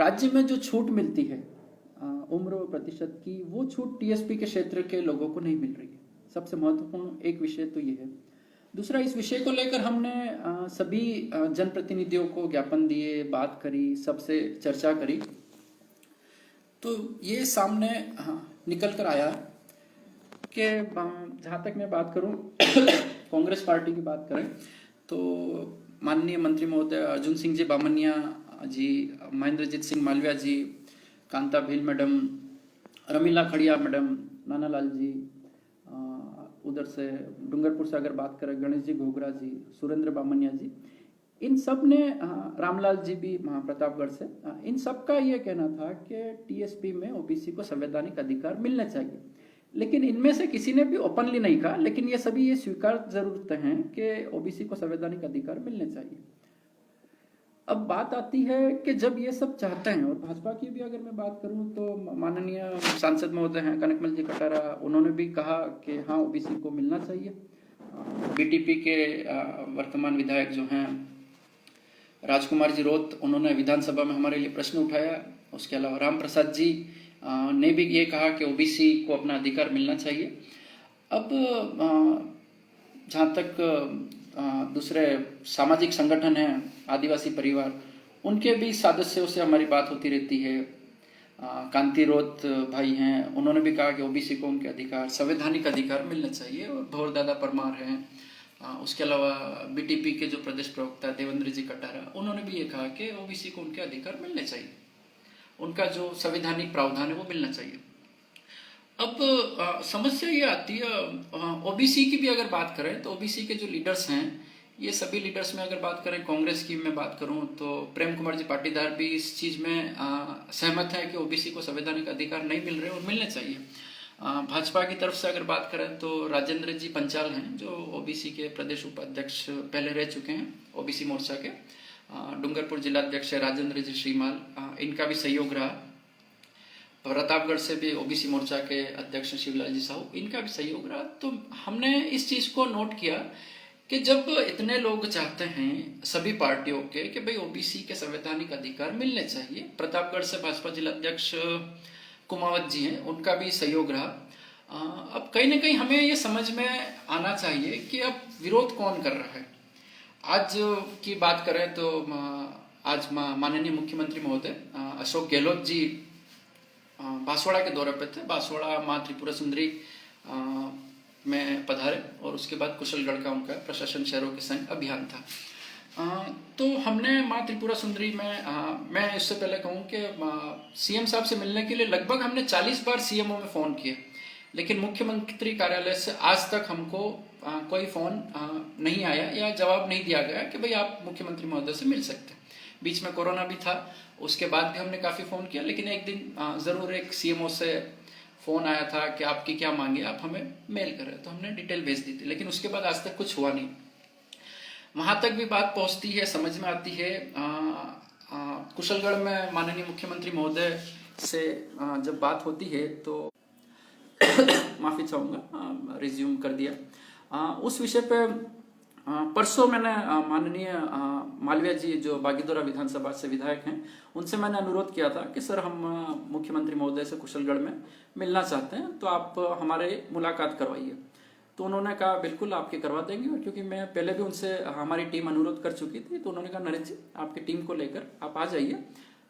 राज्य में जो छूट मिलती है उम्र और प्रतिशत की, वो छूट टीएसपी के क्षेत्र के लोगों को नहीं मिल रही है। सबसे महत्वपूर्ण एक विषय तो ये है। दूसरा, इस विषय को लेकर हमने सभी जनप्रतिनिधियों को ज्ञापन दिए, बात करी, सबसे चर्चा करी, तो ये सामने निकल कर आया कि जहाँ तक मैं बात करूँ कांग्रेस पार्टी की बात करें तो माननीय मंत्री महोदय अर्जुन सिंह जी बामनिया जी, महेंद्रजीत सिंह मालविया जी, कांता भील मैडम, रमीला खड़िया मैडम, नानालाल जी, उधर से डूंगरपुर से अगर बात करें गणेश जी घोगरा जी, सुरेंद्र बामनिया जी, इन सब ने, रामलाल जी भी प्रतापगढ़ से, इन सब का ये कहना था कि टीएसपी में ओबीसी को संवैधानिक अधिकार मिलने चाहिए। लेकिन इनमें से किसी ने भी ओपनली नहीं कहा, लेकिन ये सभी ये स्वीकार जरूर हैं कि ओबीसी को संवैधानिक अधिकार मिलने चाहिए। अब बात आती है कि जब ये सब चाहते हैं, और भाजपा की भी अगर मैं बात करूं तो माननीय सांसद महोदय हैं कनकमल जी कटारा, उन्होंने भी कहा कि हाँ ओबीसी को मिलना चाहिए। बीटीपी के वर्तमान विधायक जो हैं राजकुमार जी रोत, उन्होंने विधानसभा में हमारे लिए प्रश्न उठाया। उसके अलावा राम प्रसाद जी ने भी ये कहा कि ओबीसी को अपना अधिकार मिलना चाहिए। अब जहाँ तक दूसरे सामाजिक संगठन हैं, आदिवासी परिवार, उनके भी सदस्यों से हमारी बात होती रहती है। कांति रोत भाई हैं, उन्होंने भी कहा कि ओबीसी को उनके अधिकार, संवैधानिक अधिकार मिलने चाहिए। और भौर दादा परमार हैं, उसके अलावा बीटीपी के जो प्रदेश प्रवक्ता देवेंद्र जी कटारा, उन्होंने भी ये कहा कि ओबीसी को उनके अधिकार मिलने चाहिए, उनका जो संवैधानिक प्रावधान है वो मिलना चाहिए। अब समस्या ये आती है, ओबीसी की भी अगर बात करें तो ओबीसी के जो लीडर्स हैं, ये सभी लीडर्स में अगर बात करें, कांग्रेस की मैं बात करूं तो प्रेम कुमार जी पाटीदार भी इस चीज़ में सहमत है कि ओबीसी को संवैधानिक अधिकार नहीं मिल रहे और मिलने चाहिए। भाजपा की तरफ से अगर बात करें तो राजेंद्र जी पंचाल हैं, जो ओबीसी के प्रदेश उपाध्यक्ष पहले रह चुके हैं ओबीसी मोर्चा के। डूंगरपुर जिलाध्यक्ष राजेंद्र जी श्रीमाल, इनका भी सहयोग रहा। प्रतापगढ़ से भी ओबीसी मोर्चा के अध्यक्ष शिवलाल जी साहू, इनका भी सहयोग रहा। तो हमने इस चीज को नोट किया कि जब इतने लोग चाहते हैं सभी पार्टियों के कि भाई ओबीसी के संवैधानिक अधिकार मिलने चाहिए, प्रतापगढ़ से भाजपा जिलाध्यक्ष कुमावत जी हैं, उनका भी सहयोग रहा। अब कहीं ना कहीं हमें ये समझ में आना चाहिए कि अब विरोध कौन कर रहा है। आज की बात करें तो आज माननीय मुख्यमंत्री महोदय अशोक गहलोत जी बांसवाड़ा के दौरे पे थे। बांसवाड़ा माँ त्रिपुरा सुंदरी में पधारे और उसके बाद कुशलगढ़ का उनका प्रशासन शहरों के संग अभियान था। तो हमने माँ त्रिपुरा सुंदरी में, मैं इससे पहले कहूँ कि सीएम साहब से मिलने के लिए लगभग हमने 40 बार सीएमओ में फ़ोन किए, लेकिन मुख्यमंत्री कार्यालय से आज तक हमको कोई फ़ोन नहीं आया या जवाब नहीं दिया गया कि भाई आप मुख्यमंत्री महोदय से मिल सकते हैं। बीच में कोरोना भी था, उसके बाद भी हमने काफ़ी फ़ोन किया, लेकिन एक दिन ज़रूर एक सीएमओ से फ़ोन आया था कि आपकी क्या मांगे, आप हमें मेल करें। तो हमने डिटेल भेज दी थी, लेकिन उसके बाद आज तक कुछ हुआ नहीं। वहाँ तक भी बात पहुँचती है, समझ में आती है। कुशलगढ़ में माननीय मुख्यमंत्री महोदय से जब बात होती है तो माफ़ी चाहूँगा, रिज्यूम कर दिया। उस विषय पे परसों मैंने माननीय मालविया जी, जो बागीदोरा विधानसभा से विधायक हैं, उनसे मैंने अनुरोध किया था कि सर हम मुख्यमंत्री महोदय से कुशलगढ़ में मिलना चाहते हैं, तो आप हमारे मुलाकात करवाइए। तो उन्होंने कहा बिल्कुल आपके करवा देंगे। और क्योंकि मैं पहले भी उनसे हमारी टीम अनुरोध कर चुकी थी, तो उन्होंने कहा नरेश जी आपकी टीम को लेकर आप आ जाइए,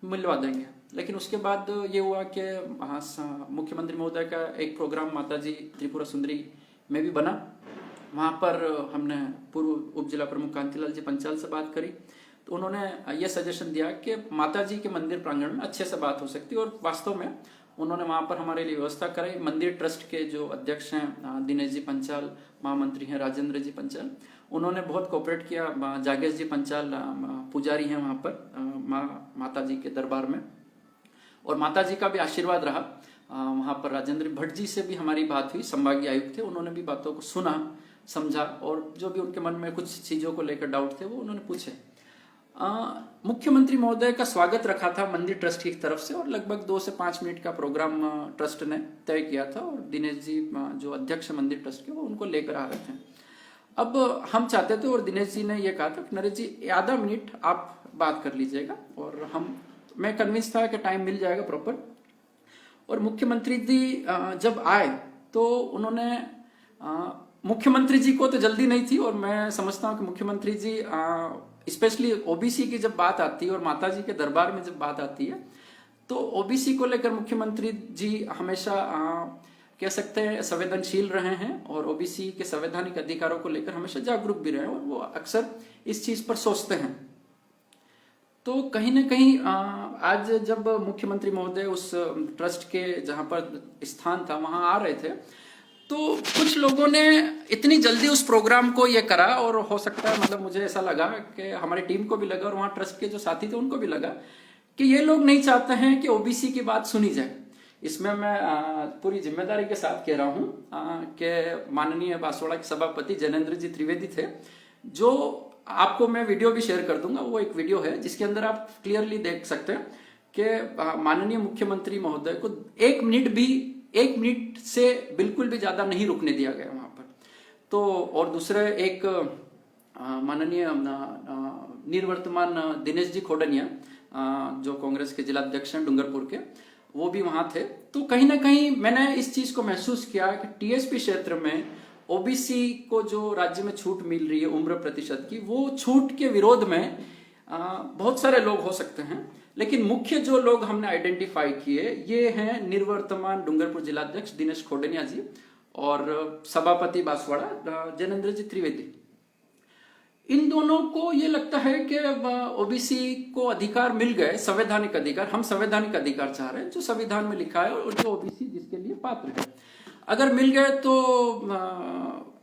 मिलवा देंगे। लेकिन उसके बाद ये हुआ कि मुख्यमंत्री महोदय का एक प्रोग्राम माताजी त्रिपुरा सुंदरी में भी बना। वहाँ पर हमने पूर्व उप जिला प्रमुख कांतिलाल जी पंचाल से बात करी, तो उन्होंने ये सजेशन दिया कि माताजी के मंदिर प्रांगण में अच्छे से बात हो सकती है। और वास्तव में उन्होंने वहाँ पर हमारे लिए व्यवस्था कराई। मंदिर ट्रस्ट के जो अध्यक्ष हैं दिनेश जी पंचाल, महामंत्री हैं राजेंद्र जी पंचाल, उन्होंने बहुत कोऑपरेट किया। जागेश जी पंचाल पुजारी हैं वहाँ पर माता जी के दरबार में, और माता जी का भी आशीर्वाद रहा। वहाँ पर राजेंद्र भट्ट जी से भी हमारी बात हुई, संभागीय आयुक्त थे, उन्होंने भी बातों को सुना, समझा, और जो भी उनके मन में कुछ चीज़ों को लेकर डाउट थे वो उन्होंने पूछे। मुख्यमंत्री महोदय का स्वागत रखा था मंदिर ट्रस्ट की तरफ से, और लगभग 2 से 5 मिनट का प्रोग्राम ट्रस्ट ने तय किया था। और दिनेश जी जो अध्यक्ष मंदिर ट्रस्ट के, वो उनको लेकर आ रहे थे। अब हम चाहते थे, और दिनेश जी ने ये कहा था कि नरेश जी आधा मिनट आप बात कर लीजिएगा और हम मैं कन्विंस था कि टाइम मिल जाएगा प्रॉपर। और मुख्यमंत्री जी जब आए तो उन्होंने मुख्यमंत्री जी को तो जल्दी नहीं थी, और मैं समझता हूँ कि मुख्यमंत्री जी स्पेशली ओबीसी की जब बात आती है और माता जी के दरबार में जब बात आती है तो ओबीसी को लेकर मुख्यमंत्री जी हमेशा कह सकते हैं संवेदनशील रहे हैं, और ओबीसी के संवैधानिक अधिकारों को लेकर हमेशा जागरूक भी रहे हैं, और वो अक्सर इस चीज पर सोचते हैं। तो कहीं ना कहीं आज जब मुख्यमंत्री महोदय उस ट्रस्ट के जहां पर स्थान था वहां आ रहे थे, तो कुछ लोगों ने इतनी जल्दी उस प्रोग्राम को ये करा, और हो सकता है मतलब मुझे ऐसा लगा कि हमारी टीम को भी लगा और वहां ट्रस्ट के जो साथी थे उनको भी लगा कि ये लोग नहीं चाहते हैं कि ओबीसी की बात सुनी जाए। इसमें मैं पूरी जिम्मेदारी के साथ कह रहा हूं कि माननीय बांसवाड़ा के सभापति जैनेंद्र जी त्रिवेदी थे, जो आपको मैं वीडियो भी शेयर कर दूंगा। वो एक वीडियो है जिसके अंदर आप क्लियरली देख सकते हैं कि माननीय मुख्यमंत्री महोदय को एक मिनट से बिल्कुल भी ज्यादा नहीं रुकने दिया गया वहां पर। तो और दूसरे एक माननीय निवर्तमान दिनेश जी खोडनिया जो कांग्रेस के जिलाध्यक्ष हैं डूंगरपुर के, वो भी वहां थे। तो कहीं ना कहीं मैंने इस चीज को महसूस किया कि टीएसपी क्षेत्र में ओबीसी को जो राज्य में छूट मिल रही है उम्र प्रतिशत की, वो छूट के विरोध में बहुत सारे लोग हो सकते हैं, लेकिन मुख्य जो लोग हमने आइडेंटिफाई किए ये हैं निवर्तमान डूंगरपुर जिलाध्यक्ष दिनेश खोडनिया जी और सभापति बांसवाड़ा जैनेंद्र जी त्रिवेदी। इन दोनों को ये लगता है कि ओबीसी को अधिकार मिल गए, संवैधानिक अधिकार। हम संवैधानिक अधिकार चाह रहे हैं जो संविधान में लिखा है और जो ओबीसी जिसके लिए पात्र है। अगर मिल गए तो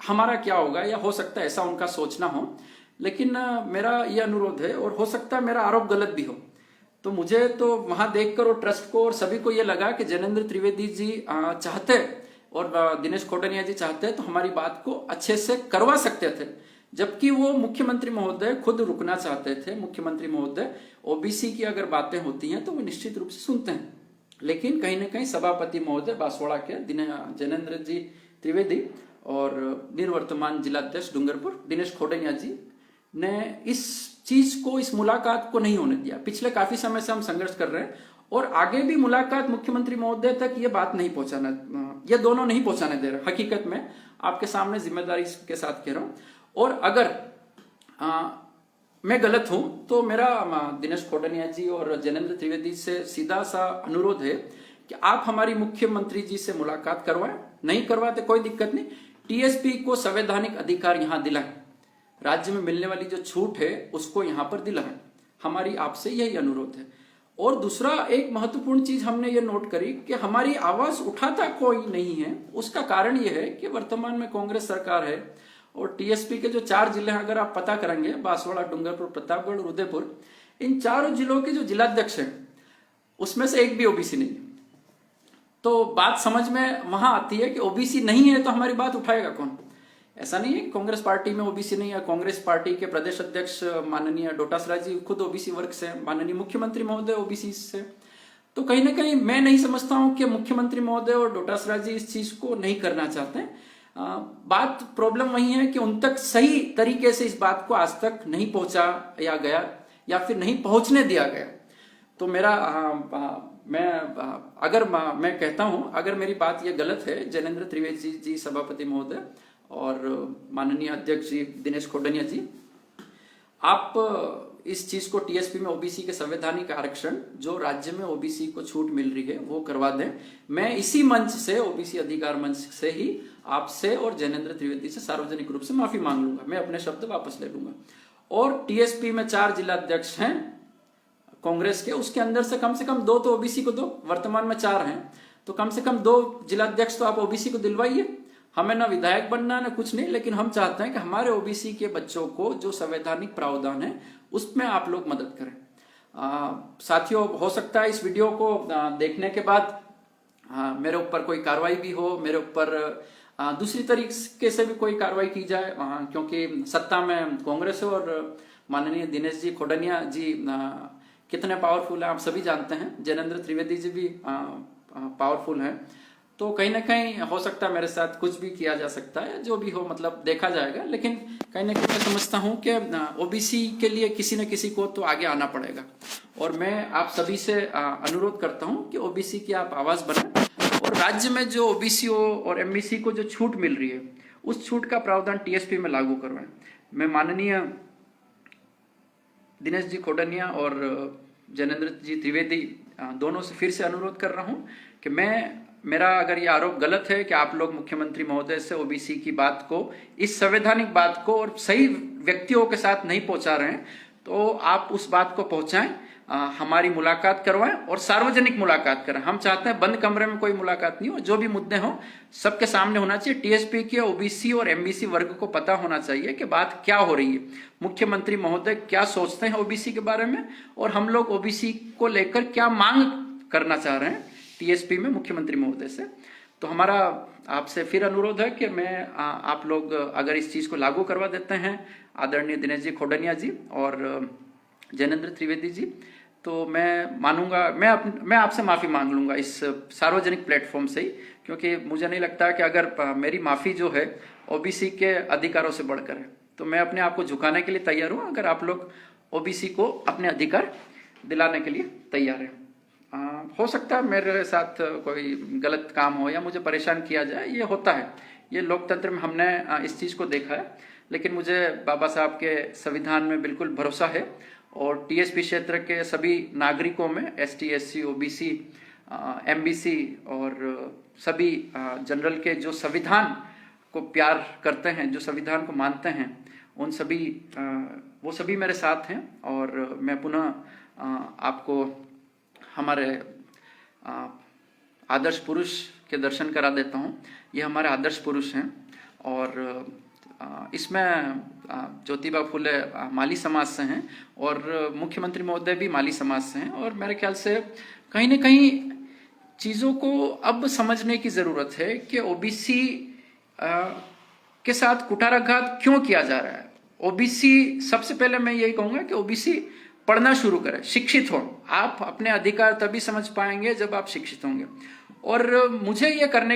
हमारा क्या होगा, या हो सकता है ऐसा उनका सोचना हो, लेकिन मेरा ये अनुरोध है, और हो सकता है मेरा आरोप गलत भी हो। तो मुझे तो वहां देखकर और ट्रस्ट को और सभी को ये लगा कि जैनेंद्र त्रिवेदी जी चाहते और दिनेश खोडनिया जी चाहते तो हमारी बात को अच्छे से करवा सकते थे, जबकि वो मुख्यमंत्री महोदय खुद रुकना चाहते थे। मुख्यमंत्री महोदय ओबीसी की अगर बातें होती हैं तो वो निश्चित रूप से सुनते हैं, लेकिन कहीं ना कहीं सभापति महोदय बांसवाड़ा के जैनेंद्र जी त्रिवेदी और निवर्तमान जिलाध्यक्ष डूंगरपुर दिनेश खोडनिया जी ने इस चीज को, इस मुलाकात को नहीं होने दिया। पिछले काफी समय से हम संघर्ष कर रहे हैं और आगे भी मुलाकात मुख्यमंत्री महोदय तक ये बात नहीं पहुंचाना, ये दोनों नहीं पहुंचाने दे रहे। हकीकत में आपके सामने जिम्मेदारी के साथ कह रहा हूं। और अगर मैं गलत हूं तो मेरा दिनेश खोडनिया जी और जैनेंद्र त्रिवेदी से सीधा सा अनुरोध है कि आप हमारी मुख्यमंत्री जी से मुलाकात करवाएं। नहीं करवाते कोई दिक्कत नहीं, टीएसपी को संवैधानिक अधिकार यहां दिलाएं, राज्य में मिलने वाली जो छूट है उसको यहां पर दिलाएं। हमारी आपसे यही अनुरोध है। और दूसरा एक महत्वपूर्ण चीज हमने ये नोट करी कि हमारी आवाज उठाता कोई नहीं है। उसका कारण यह है कि वर्तमान में कांग्रेस सरकार है और टीएसपी के जो 4 जिले हैं, अगर आप पता करेंगे, बांसवाड़ा, डूंगरपुर, प्रतापगढ़ और उदयपुर, इन 4 जिलों के जो जिलाध्यक्ष हैं उसमें से एक भी ओबीसी नहीं है। तो बात समझ में वहां आती है कि ओबीसी नहीं है तो हमारी बात उठाएगा कौन। ऐसा नहीं है कि कांग्रेस पार्टी में ओबीसी नहीं है। कांग्रेस पार्टी के प्रदेश अध्यक्ष माननीय डोटासरा जी खुद ओबीसी वर्ग से, माननीय मुख्यमंत्री महोदय ओबीसी से। तो कहीं ना कहीं मैं नहीं समझता हूं कि मुख्यमंत्री महोदय और डोटासरा जी इस चीज को नहीं करना चाहते। बात प्रॉब्लम वही है कि उन तक सही तरीके से इस बात को आज तक नहीं पहुंचाया गया या फिर नहीं पहुंचने दिया गया। तो मेरा मैं कहता हूं, अगर मेरी बात ये गलत है, जैनेंद्र त्रिवेदी जी सभापति महोदय और माननीय अध्यक्ष जी दिनेश खोडनिया जी, आप इस चीज को टीएसपी में ओबीसी के संवैधानिक आरक्षण जो राज्य में ओबीसी को छूट मिल रही है वो करवा दें। मैं इसी मंच से, ओबीसी अधिकार मंच से ही आपसे और जैनेंद्र त्रिवेदी से सार्वजनिक रूप से माफी मांग लूंगा। मैं अपने शब्द वापस ले लूंगा। और टीएसपी में 4 जिलाध्यक्ष हैं कांग्रेस के, उसके अंदर से कम 2 तो ओबीसी को दो। वर्तमान में 4 हैं तो कम से कम 2 जिलाध्यक्ष तो आप ओबीसी को दिलवाइए। हमें ना विधायक बनना ना कुछ नहीं, लेकिन हम चाहते हैं कि हमारे ओबीसी के बच्चों को जो संवैधानिक प्रावधान है उसमें आप लोग मदद करें। साथियों, हो सकता है इस वीडियो को देखने के बाद मेरे ऊपर कोई कार्रवाई भी हो, मेरे ऊपर दूसरी तरीके से भी कोई कार्रवाई की जाए, क्योंकि सत्ता में कांग्रेस है और माननीय दिनेश जी खोडनिया जी कितने पावरफुल हैं आप सभी जानते हैं। जैनेंद्र त्रिवेदी जी भी पावरफुल हैं। तो कहीं ना कहीं हो सकता है मेरे साथ कुछ भी किया जा सकता है, जो भी हो मतलब देखा जाएगा, लेकिन कहीं ना कहीं मैं समझता हूँ कि ओबीसी के लिए किसी न किसी को तो आगे आना पड़ेगा। और मैं आप सभी से अनुरोध करता हूँ कि ओबीसी की आप आवाज बनाएं, और राज्य में जो ओबीसी और एमबीसी को जो छूट मिल रही है उस छूट का प्रावधान टीएसपी में लागू करवाएं। मैं माननीय दिनेश जी खोडनिया और जैनेंद्र जी त्रिवेदी दोनों से फिर से अनुरोध कर रहा हूं कि मेरा अगर ये आरोप गलत है कि आप लोग मुख्यमंत्री महोदय से ओबीसी की बात को, इस संवैधानिक बात को और सही व्यक्तियों के साथ नहीं पहुंचा रहे हैं, तो आप उस बात को पहुंचाएं, हमारी मुलाकात करवाएं और सार्वजनिक मुलाकात करें। हम चाहते हैं बंद कमरे में कोई मुलाकात नहीं हो, जो भी मुद्दे हों सबके सामने होना चाहिए। टीएसपी के ओबीसी और एमबीसी वर्ग को पता होना चाहिए कि बात क्या हो रही है, मुख्यमंत्री महोदय क्या सोचते हैं ओबीसी के बारे में, और हम लोग ओबीसी को लेकर क्या मांग करना चाह रहे हैं टीएसपी में मुख्यमंत्री महोदय से। तो हमारा आपसे फिर अनुरोध है कि आप लोग अगर इस चीज को लागू करवा देते हैं, आदरणीय दिनेश जी खोडनिया जी और जैनेंद्र त्रिवेदी जी, तो मैं मानूंगा, मैं आपसे माफी मांग लूंगा इस सार्वजनिक प्लेटफॉर्म से ही, क्योंकि मुझे नहीं लगता कि अगर मेरी माफी जो है ओबीसी के अधिकारों से बढ़कर है, तो मैं अपने आप को झुकाने के लिए तैयार हूं अगर आप लोग ओबीसी को अपने अधिकार दिलाने के लिए तैयार हैं। हो सकता है मेरे साथ कोई गलत काम हो या मुझे परेशान किया जाए, ये होता है, ये लोकतंत्र में हमने इस चीज को देखा है, लेकिन मुझे बाबा साहब के संविधान में बिल्कुल भरोसा है और टीएसपी क्षेत्र के सभी नागरिकों में एसटी, एससी, ओबीसी, एमबीसी और सभी जनरल के जो संविधान को प्यार करते हैं, जो संविधान को मानते हैं, उन सभी वो सभी मेरे साथ हैं। और मैं पुनः आपको हमारे आदर्श पुरुष के दर्शन करा देता हूँ। ये हमारे आदर्श पुरुष हैं और इसमें ज्योतिबा फुले माली समाज से हैं और मुख्यमंत्री महोदय भी माली समाज से हैं, और मेरे ख्याल से कहीं न कहीं चीज़ों को अब समझने की ज़रूरत है कि ओबीसी के साथ कुठाराघात क्यों किया जा रहा है। ओबीसी, सबसे पहले मैं यही कहूँगा कि ओबीसी पढ़ना शुरू करें, शिक्षित हो। आप अपने अधिकार तभी समझ पाएंगे जब आप शिक्षित होंगे, और मुझे ये करने